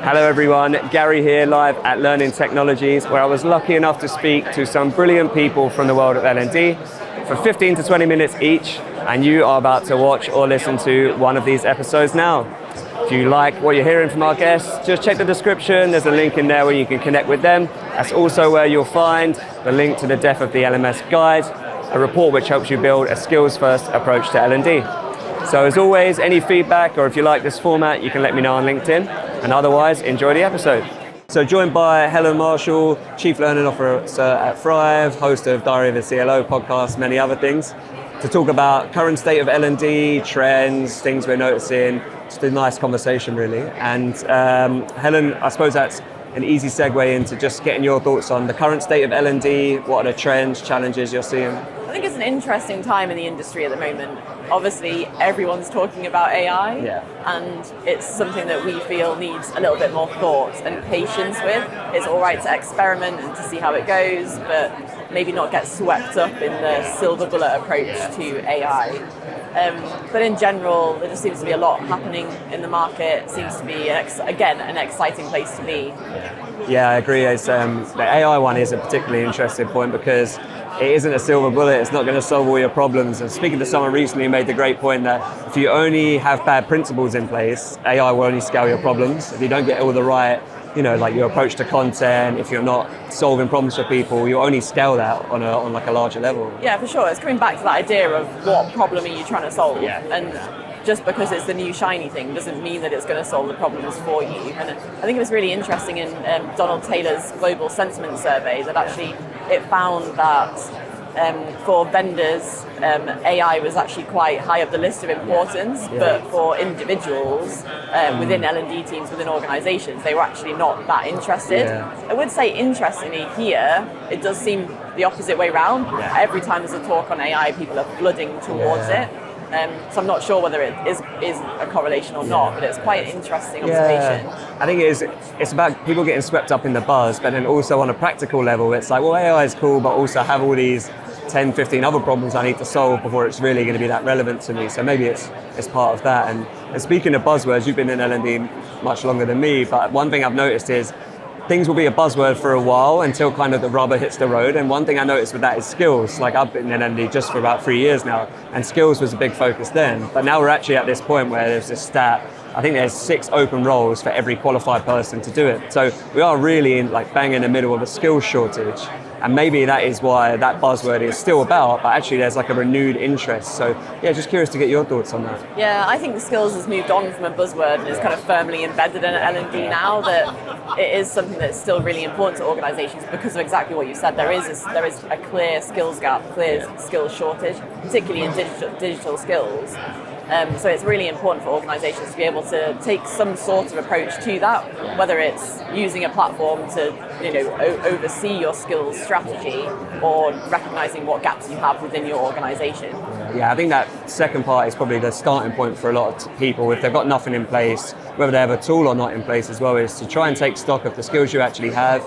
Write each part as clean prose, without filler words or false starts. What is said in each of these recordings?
Hello everyone, Gary here live at Learning Technologies, where I was lucky enough to speak to some brilliant people from the world of L&D for 15 to 20 minutes each, and you are about to watch or listen to one of these episodes now. If you like what you're hearing from our guests, just check the description, there's a link in there where you can connect with them. That's also where you'll find the link to the Death of the LMS Guide, a report which helps you build a skills-first approach to L&D. So as always, any feedback or if you like this format, you can let me know on LinkedIn. And otherwise, enjoy the episode. So joined by Helen Marshall, Chief Learning Officer at Thrive, host of Diary of a CLO podcast, many other things, to talk about current state of L&D, trends, things we're noticing. Just a nice conversation, really. And Helen, I suppose that's an easy segue into just getting your thoughts on the current state of L&D, what are the trends, challenges you're seeing? I think it's an interesting time in the industry at the moment. Obviously, everyone's talking about AI, and it's something that we feel needs a little bit more thought and patience with. It's all right to experiment and to see how it goes, but maybe not get swept up in the silver bullet approach to AI. But in general, there just seems to be a lot happening in the market. It seems to be, again, an exciting place to be. Yeah, I agree. The AI one is a particularly interesting point because it isn't a silver bullet, it's not going to solve all your problems. And speaking to someone recently who made the great point that if you only have bad principles in place, AI will only scale your problems. If you don't get all the right, like your approach to content, if you're not solving problems for people, you'll only scale that on like a larger level. Yeah, for sure. It's coming back to that idea of what problem are you trying to solve? And just because it's the new shiny thing doesn't mean that it's going to solve the problems for you. And I think it was really interesting in Donald Taylor's global sentiment survey that actually it found that for vendors, AI was actually quite high up the list of importance, but for individuals within L&D teams, within organizations, they were actually not that interested. I would say, interestingly, here, it does seem the opposite way around. Every time there's a talk on AI, people are flooding towards it. So I'm not sure whether it is a correlation or not, but it's quite an interesting observation. I think it's about people getting swept up in the buzz, but then also on a practical level, it's like, well, AI is cool, but also have all these 10, 15 other problems I need to solve before it's really going to be that relevant to me. So maybe it's part of that. And speaking of buzzwords, you've been in L&D much longer than me, but one thing I've noticed is things will be a buzzword for a while until kind of the rubber hits the road. And one thing I noticed with that is skills. Like I've been in L&D just for about 3 years now, and skills was a big focus then. But now we're actually at this point where there's this stat, I think there's 6 open roles for every qualified person to do it. So we are really bang in the middle of a skills shortage. And maybe that is why that buzzword is still about, but actually there's like a renewed interest. So yeah, just curious to get your thoughts on that. Yeah, I think the skills has moved on from a buzzword and is kind of firmly embedded in L&D now, that it is something that's still really important to organizations because of exactly what you said. There is a clear skills gap, clear skills shortage, particularly in digital skills. So it's really important for organizations to be able to take some sort of approach to that, whether it's using a platform to oversee your skills strategy or recognizing what gaps you have within your organization. Yeah, I think that second part is probably the starting point for a lot of people. If they've got nothing in place, whether they have a tool or not in place as well, is to try and take stock of the skills you actually have,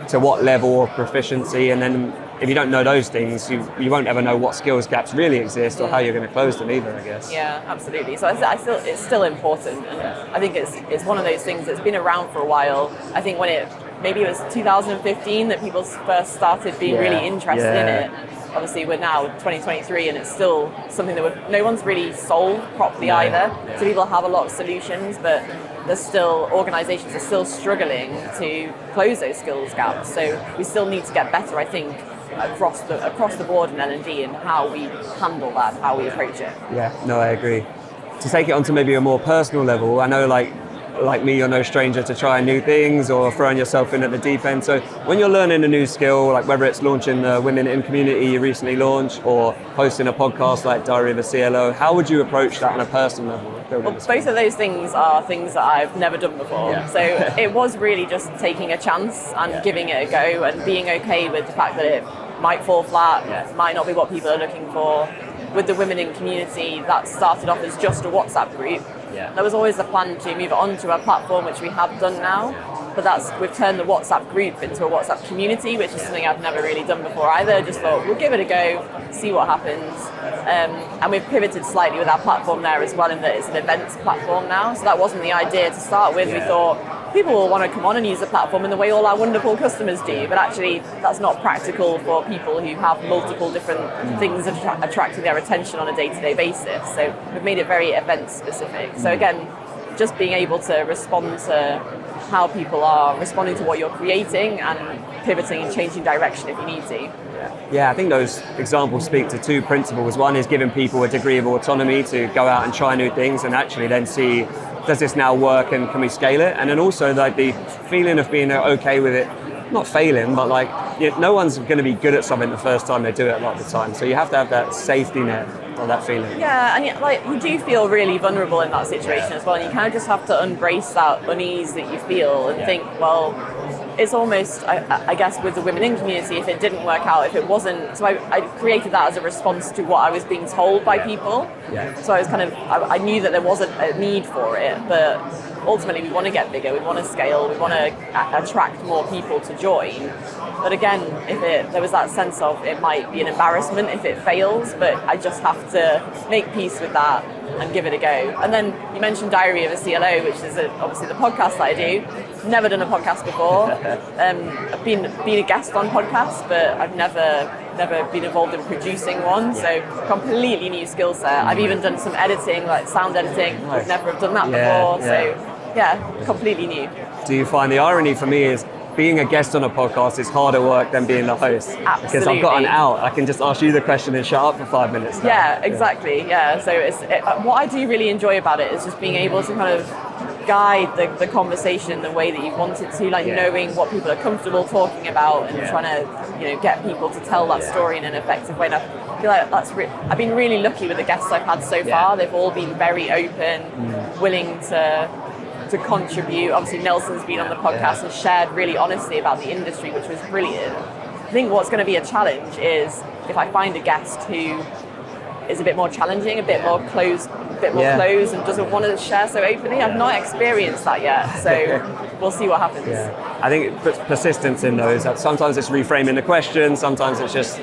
to what level of proficiency, and then if you don't know those things, you won't ever know what skills gaps really exist or how you're going to close them either, I guess. Yeah, absolutely. So I feel it's still important, and I think it's one of those things that's been around for a while. I think maybe it was 2015 that people first started being really interested in it. Obviously, we're now 2023, and it's still something that no one's really solved properly either. So people have a lot of solutions, but organizations are still struggling to close those skills gaps. So we still need to get better, I think, across the board in L&D and how we handle that, how we approach it. Yeah, no, I agree. To take it onto maybe a more personal level, I know like me, you're no stranger to trying new things or throwing yourself in at the deep end. So when you're learning a new skill, like whether it's launching the WomenIn community you recently launched or hosting a podcast like Diary of a CLO, how would you approach that on a personal level? Well, both of those things are things that I've never done before. So it was really just taking a chance and giving it a go and being okay with the fact that it might fall flat, might not be what people are looking for. With the WomenIn community, that started off as just a WhatsApp group. There was always a plan to move it onto a platform, which we have done now, but we've turned the WhatsApp group into a WhatsApp community, which is something I've never really done before either. Just thought, we'll give it a go, see what happens. And we've pivoted slightly with our platform there as well, in that it's an events platform now. So that wasn't the idea to start with. We thought, people will want to come on and use the platform in the way all our wonderful customers do, but actually that's not practical for people who have multiple different things attracting their attention on a day-to-day basis. So we've made it very event specific. So again, just being able to respond to how people are responding to what you're creating and pivoting and changing direction if you need to. Yeah, I think those examples speak to two principles. One is giving people a degree of autonomy to go out and try new things and actually then see, does this now work and can we scale it? And then also like the feeling of being okay with it, not failing, but like no one's going to be good at something the first time they do it a lot of the time. So you have to have that safety net or that feeling. Yeah, and like you do feel really vulnerable in that situation as well. And you kind of just have to embrace that unease that you feel and think, well, it's almost, I guess, with the WomenIn community, if it didn't work out, if it wasn't, so I created that as a response to what I was being told by people. Yeah. So I was I knew that there was a need for it, but ultimately we want to get bigger, we want to scale, we want to attract more people to join. But again, there was that sense of it might be an embarrassment if it fails, but I just have to make peace with that and give it a go. And then you mentioned Diary of a CLO, which is obviously the podcast that I do. Never done a podcast before. I've been a guest on podcasts, but I've never been involved in producing one. So completely new skill set. I've even done some editing, like sound editing. Nice. I've never have done that before. So yeah, completely new. Do you find the irony for me is being a guest on a podcast is harder work than being the host? Absolutely. Because I've got an out. I can just ask you the question and shut up for 5 minutes now. Yeah, exactly. Yeah. So what I do really enjoy about it is just being able to kind of guide the conversation the way that you want it to, like knowing what people are comfortable talking about and trying to get people to tell that story in an effective way. And I feel like I've been really lucky with the guests I've had so far. They've all been very open, willing to contribute. Obviously Nelson's been on the podcast and shared really honestly about the industry, which was brilliant. I think what's going to be a challenge is if I find a guest who is a bit more challenging, a bit more closed and doesn't want to share so openly. I've not experienced that yet, so we'll see what happens. I think it puts persistence in those. Sometimes it's reframing the question, sometimes it's just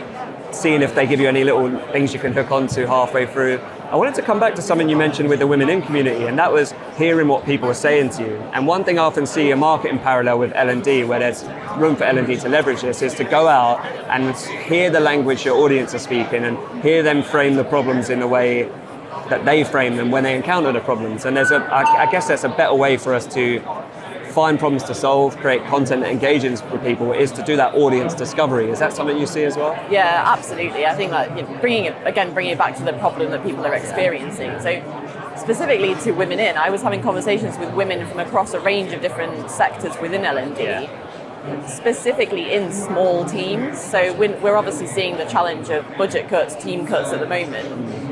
seeing if they give you any little things you can hook onto halfway through. I wanted to come back to something you mentioned with the WomenIn community, and that was hearing what people were saying to you. And one thing I often see a market in parallel with L&D, where there's room for L&D to leverage this, is to go out and hear the language your audience are speaking and hear them frame the problems in the way that they frame them when they encounter the problems. And I guess that's a better way for us to find problems to solve, create content that engages with people, is to do that audience discovery. Is that something you see as well? Yeah, absolutely. I think that bringing it back to the problem that people are experiencing. So specifically to WomenIn, I was having conversations with women from across a range of different sectors within L&D, specifically in small teams. So we're obviously seeing the challenge of budget cuts, team cuts at the moment,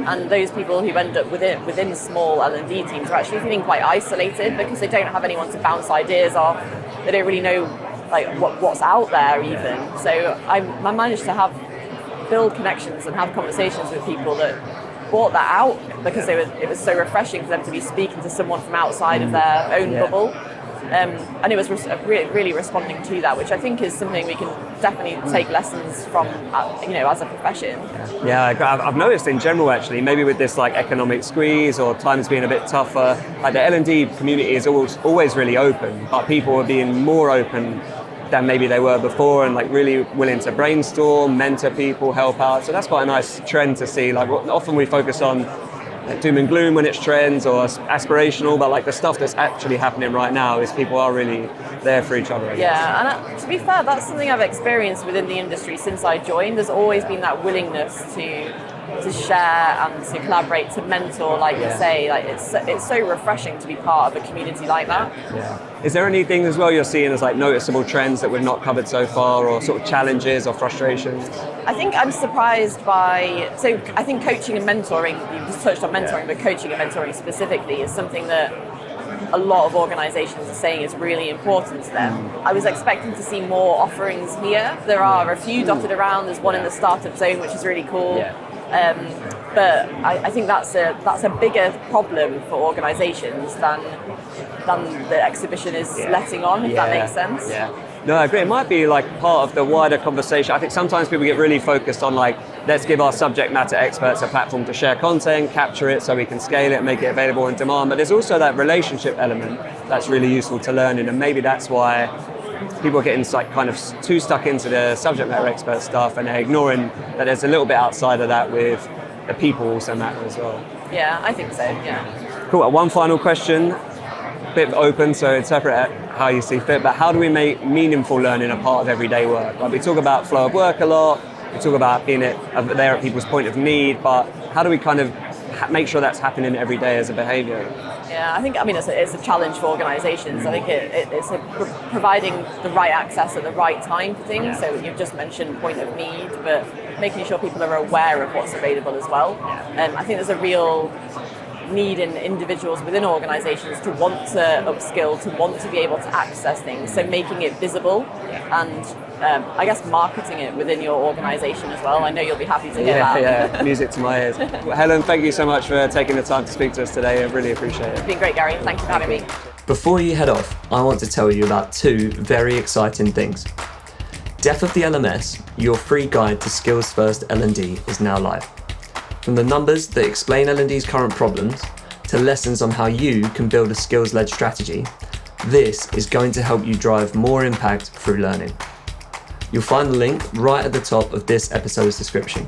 and those people who end up within small L&D teams are actually feeling quite isolated because they don't have anyone to bounce ideas off. They don't really know like what's out there even. So I managed to build connections and have conversations with people that brought that out because it was so refreshing for them to be speaking to someone from outside of their own bubble. And it was really responding to that, which I think is something we can definitely take lessons from, as a profession. Yeah, I've noticed in general actually, maybe with this like economic squeeze or times being a bit tougher, like the L&D community is always really open, but people are being more open than maybe they were before and like really willing to brainstorm, mentor people, help out. So that's quite a nice trend to see. Like often we focus on doom and gloom when it's trends or aspirational, but like the stuff that's actually happening right now is people are really there for each other. Yeah, and to be fair, that's something I've experienced within the industry since I joined. There's always been that willingness to share and to collaborate, to mentor, like you say. Like it's so refreshing to be part of a community like that. Yeah. Is there anything as well you're seeing as like noticeable trends that we've not covered so far, or sort of challenges or frustrations? I think I'm surprised by, so I think coaching and mentoring, you just touched on mentoring, but coaching and mentoring specifically is something that a lot of organisations are saying is really important to them. I was expecting to see more offerings here. There are a few dotted around. There's one in the startup zone, which is really cool. But I think that's a bigger problem for organisations than the exhibition is letting on, if that makes sense. Yeah. No, I agree. It might be like part of the wider conversation. I think sometimes people get really focused on like let's give our subject matter experts a platform to share content, capture it so we can scale it, make it available on demand. But there's also that relationship element that's really useful to learning, and maybe that's why people are getting kind of too stuck into the subject matter expert stuff, and they're ignoring that there's a little bit outside of that with the people also matter as well. Yeah, I think so, yeah. Cool, one final question, a bit open, so interpret it how you see fit, but how do we make meaningful learning a part of everyday work? Like, we talk about flow of work a lot, we talk about being there at people's point of need, but how do we kind of make sure that's happening every day as a behaviour? Yeah, I mean, it's a challenge for organisations. I think it's providing the right access at the right time for things. Yeah. So you've just mentioned point of need, but making sure people are aware of what's available as well. I think there's a real need in individuals within organisations to want to upskill, to want to be able to access things. So making it visible and I guess marketing it within your organisation as well. I know you'll be happy to hear that. Yeah, music to my ears. Well, Helen, thank you so much for taking the time to speak to us today. I really appreciate it. It's been great, Gary. Thank you for having me. Before you head off, I want to tell you about two very exciting things. Death of the LMS, your free guide to Skills First L&D, is now live. From the numbers that explain L&D's current problems to lessons on how you can build a skills-led strategy, this is going to help you drive more impact through learning. You'll find the link right at the top of this episode's description.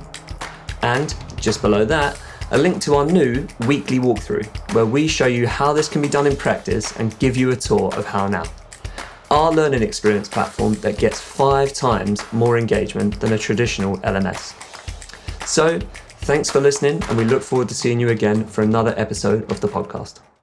And just below that, a link to our new weekly walkthrough, where we show you how this can be done in practice and give you a tour of how now. Our learning experience platform that gets 5 times more engagement than a traditional LMS. So, thanks for listening, and we look forward to seeing you again for another episode of the podcast.